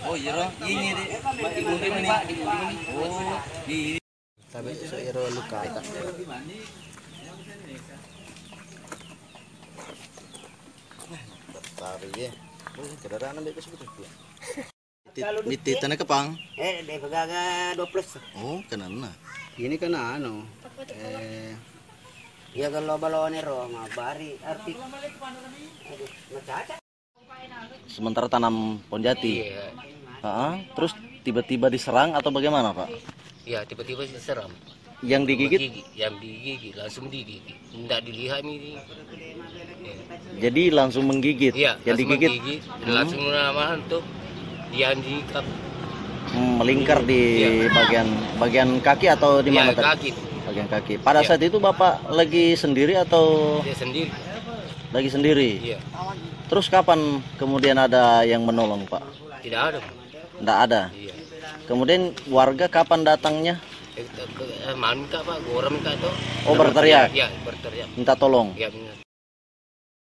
Oh iya roh, ini deh. Oh, di. Tapi so iro luka ita. Tari ya. Kendaraan ambil ke situ. Di tanah kepang. Deh pagaga 12. Oh, kenana. Ini kan ya kalau balon ero mabari artik. Aduh, macaca. Sementara tanam pohon jati. Iya. Terus tiba-tiba diserang atau bagaimana, Pak? Ya, tiba-tiba diserang. Yang digigit? Yang digigit, langsung digigit. Tidak dilihat ini. Jadi langsung menggigit. Iya, yang langsung digigit menggigit. Langsung nama untuk dianjingkan. Melingkar di bagian kaki atau di mana Ya, tadi? kaki. Bagian kaki. Pada saat itu Bapak lagi sendiri atau Dia sendiri. lagi sendiri? Iya. Terus kapan kemudian ada yang menolong, Pak? Tidak ada. Tidak ada. Iya. Kemudian warga kapan datangnya? Malam kak Pak, gorem kak tuh. Oh, berteriak? Iya, berteriak. Minta tolong. Iya, benar.